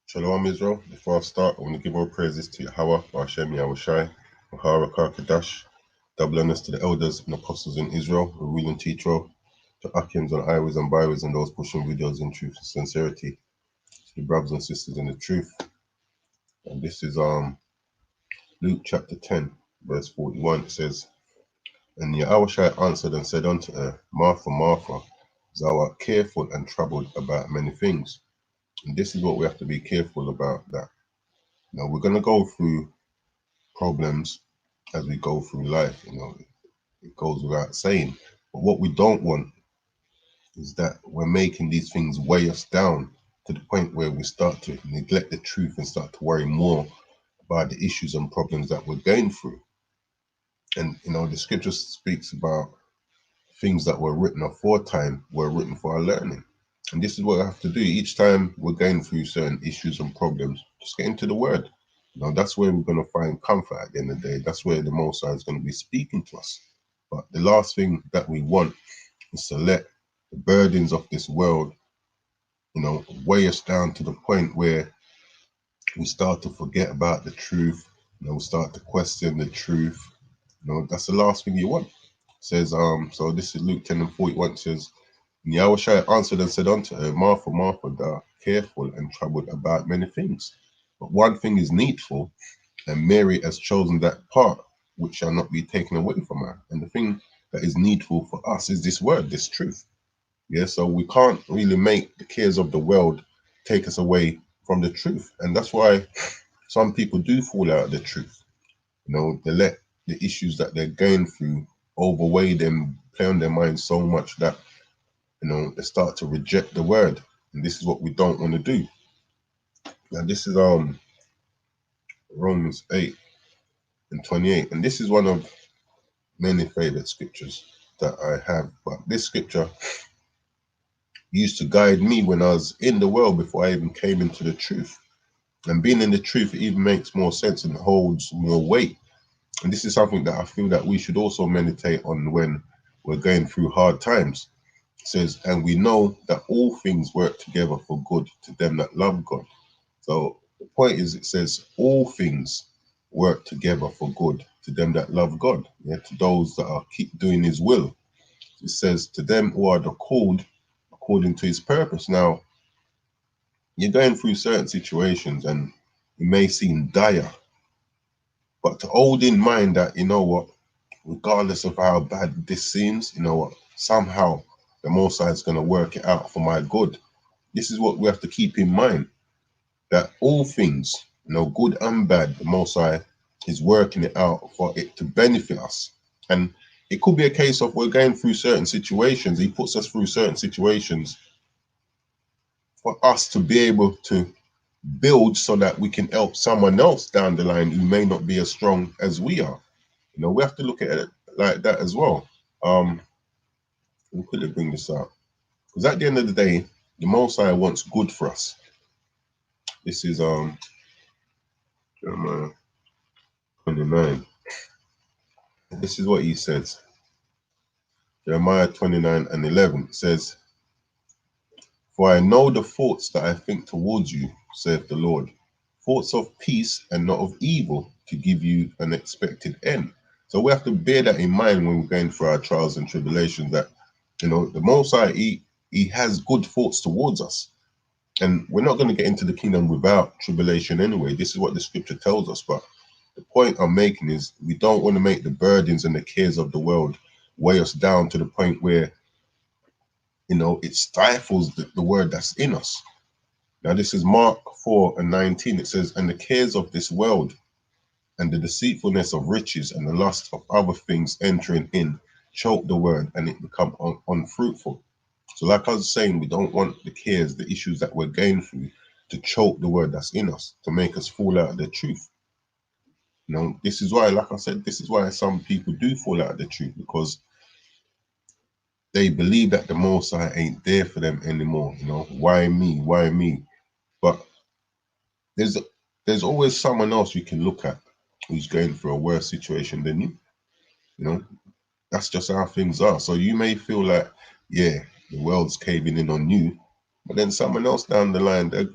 Shalom Israel. Before I start, I want to give all praises to Yahweh, Hashem Yahushai, Mahara Karkadash, double honors to the elders and apostles in Israel, who rule and teach all, to Akims and Iwis and Bywis and those pushing videos in truth and sincerity, to the brothers and sisters in the truth. And this is Luke chapter 10, verse 41. It says, And Yahushai answered and said unto her, Martha, Martha, thou art careful and troubled about many things. And this is what we have to be careful about, that now we're going to go through problems as we go through life. It goes without saying. But what we don't want is that we're making these things weigh us down to the point where we start to neglect the truth and start to worry more about the issues and problems that we're going through. And the scripture speaks about things that were written aforetime were written for our learning. And this is what I have to do each time we're going through certain issues and problems. Just get into the word. That's where we're going to find comfort at the end of the day. That's where the Most High is going to be speaking to us. But the last thing that we want is to let the burdens of this world, weigh us down to the point where we start to forget about the truth. We start to question the truth. That's the last thing you want. It says, so this is Luke 10 and 41. It says, And Yahushua answered and said unto her, Martha, Martha, thou art careful and troubled about many things. But one thing is needful, and Mary has chosen that part which shall not be taken away from her. And the thing that is needful for us is this word, this truth. Yeah, so we can't really make the cares of the world take us away from the truth. And that's why some people do fall out of the truth. They let the issues that they're going through overweigh them, play on their minds so much that, they start to reject the word. And this is what we don't want to do. Now, this is Romans 8 and 28. And this is one of many favorite scriptures that I have. But this scripture used to guide me when I was in the world before I even came into the truth. And being in the truth, it even makes more sense and holds more weight. And this is something that I feel that we should also meditate on when we're going through hard times. It says, and we know that all things work together for good to them that love God. So the point is, it says all things work together for good to them that love God, to those that are keep doing his will. It says to them who are the called according to his purpose. Now, you're going through certain situations and it may seem dire, but to hold in mind that, regardless of how bad this seems, somehow the Most High is going to work it out for my good. This is what we have to keep in mind, that all things, good and bad, the Most High is working it out for it to benefit us. And it could be a case of we're going through certain situations. He puts us through certain situations for us to be able to build so that we can help someone else down the line who may not be as strong as we are. We have to look at it like that as well. We could bring this out, because at the end of the day, the Most High wants good for us. This is Jeremiah 29. This is what he says. Jeremiah 29 and 11 says, For I know the thoughts that I think towards you, saith the Lord, thoughts of peace and not of evil, to give you an expected end. So we have to bear that in mind when we're going through our trials and tribulations, that, the Most High, he has good thoughts towards us. And we're not going to get into the kingdom without tribulation anyway. This is what the scripture tells us. But the point I'm making is we don't want to make the burdens and the cares of the world weigh us down to the point where, it stifles the word that's in us. Now, this is Mark 4 and 19. It says, And the cares of this world and the deceitfulness of riches and the lust of other things entering in choke the word, and it become unfruitful. So like I was saying, we don't want the cares, the issues that we're going through to choke the word that's in us, to make us fall out of the truth. This is why, like I said, this is why some people do fall out of the truth, because they believe that the Most High ain't there for them anymore. Why me? Why me? But there's always someone else you can look at who's going through a worse situation than you. That's just how things are. So you may feel like, yeah, the world's caving in on you, But then someone else down the line, they're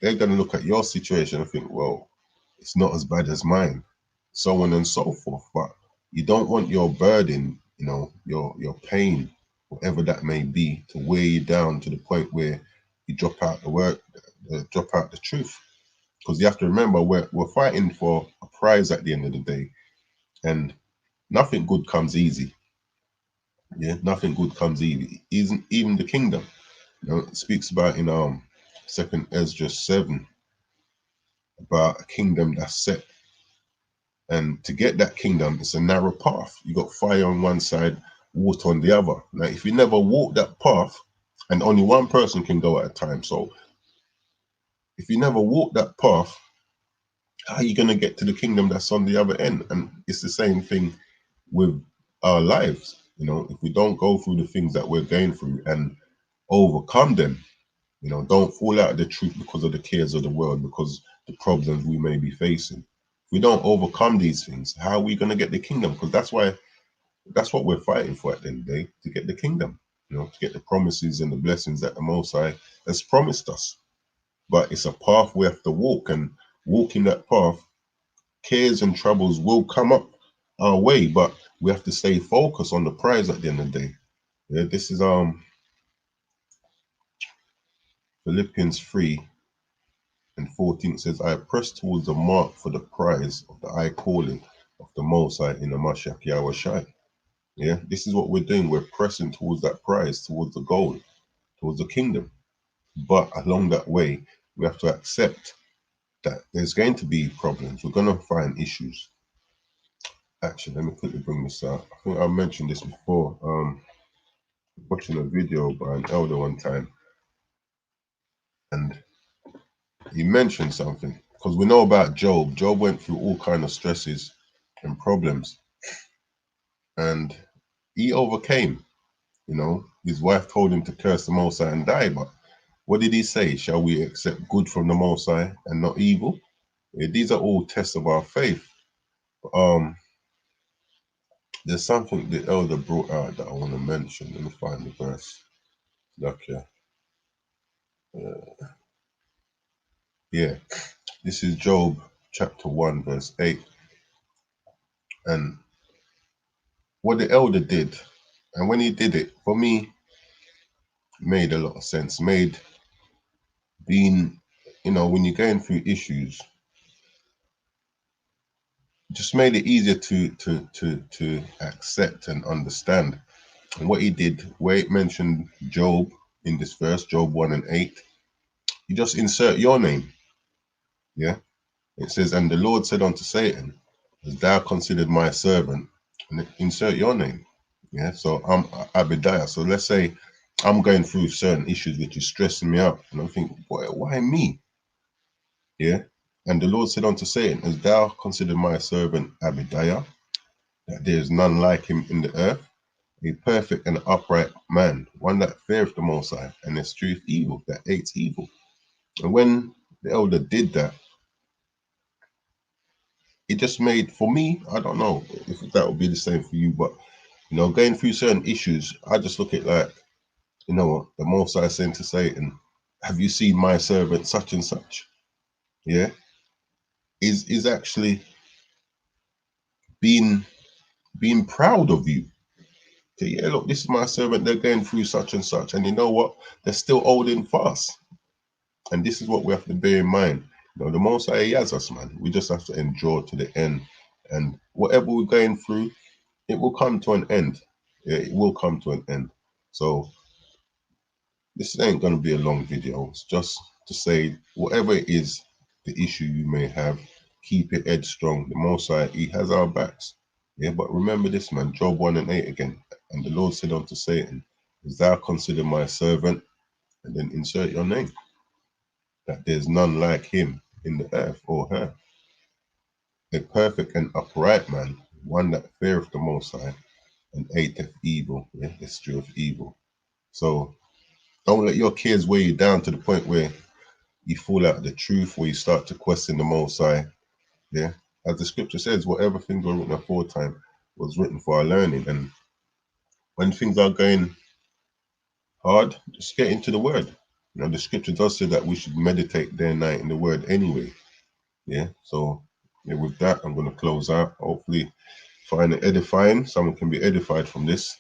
going to look at your situation and think, well, it's not as bad as mine, so on and so forth. But you don't want your burden, your pain, whatever that may be, to weigh you down to the point where you drop out the work, drop out the truth. Because you have to remember, we're fighting for a prize at the end of the day, and nothing good comes easy. Yeah, nothing good comes easy. Even the kingdom. It speaks about in Second Ezra 7 about a kingdom that's set. And to get that kingdom, it's a narrow path. You got fire on one side, water on the other. Now, if you never walk that path, and only one person can go at a time. So if you never walk that path, how are you going to get to the kingdom that's on the other end? And it's the same thing with our lives. If we don't go through the things that we're going through and overcome them, don't fall out of the truth because of the cares of the world, because the problems we may be facing. If we don't overcome these things, how are we going to get the kingdom? Because that's what we're fighting for at the end of the day, to get the kingdom, to get the promises and the blessings that the Most High has promised us. But it's a path we have to walk, and walking that path, cares and troubles will come up our way, but we have to stay focused on the prize at the end of the day. Yeah, this is Philippians 3:14 says, I press towards the mark for the prize of the high calling of the Most High in the Mashiach Yahweh Shai. Yeah, this is what we're doing. We're pressing towards that prize, towards the goal, towards the kingdom. But along that way, we have to accept that there's going to be problems. We're going to find issues. Actually, let me quickly bring this out. I think I mentioned this before. Watching a video by an elder one time, and he mentioned something, because we know about Job. Job went through all kind of stresses and problems, and he overcame. His wife told him to curse the Most High and die, but what did he say? Shall we accept good from the Most High and not evil? Yeah, these are all tests of our faith. There's something the elder brought out that I want to mention. Let me find the verse. Okay. Yeah. This is Job chapter 1, verse 8. And what the elder did, and when he did it, for me, made a lot of sense. Made being, when you're going through issues, just made it easier to accept and understand. And what he did, where it mentioned Job in this verse, Job 1:8, you just insert your name. Yeah. It says, and the Lord said unto Satan, as thou considered my servant, and insert your name. Yeah. So I'm Abediah. So let's say I'm going through certain issues which is stressing me out. And I'm thinking, why me? Yeah. And the Lord said unto Satan, as thou considered my servant Abediah, that there is none like him in the earth, a perfect and upright man, one that feareth the Most High, and escheweth evil, that hates evil. And when the elder did that, it just made, for me, I don't know if that would be the same for you, but going through certain issues, I just look at like, the Most High saying to Satan, have you seen my servant such and such? Yeah, is actually being proud of you. Okay, yeah, look, this is my servant. They're going through such and such, and you know what? They're still holding fast. And this is what we have to bear in mind. The Most High, He has us, man. We just have to endure to the end. And whatever we're going through, it will come to an end. Yeah, it will come to an end. So this ain't going to be a long video. It's just to say, whatever it is, the issue you may have, keep it headstrong. The Most High, He has our backs. Yeah, but remember this, man. Job 1:8 again. And the Lord said unto Satan, as thou consider my servant, and then insert your name, that there's none like him in the earth or her, a perfect and upright man, one that feareth the Most High and hateth evil, yeah, escheweth evil. So don't let your cares weigh you down to the point where you fall out of the truth, where you start to question the Most High. Yeah, as the scripture says, whatever things were written aforetime was written for our learning. And when things are going hard, just get into the Word. Now the scripture does say that we should meditate day and night in the word anyway. Yeah. So yeah, with that, I'm going to close out. Hopefully find it edifying. Someone can be edified from this.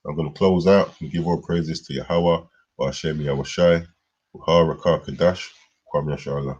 I'm going to close out and give all praises to Yahweh, Ba'ashem Yahushai, Uha Rakar Kadash, Kwam Yashala.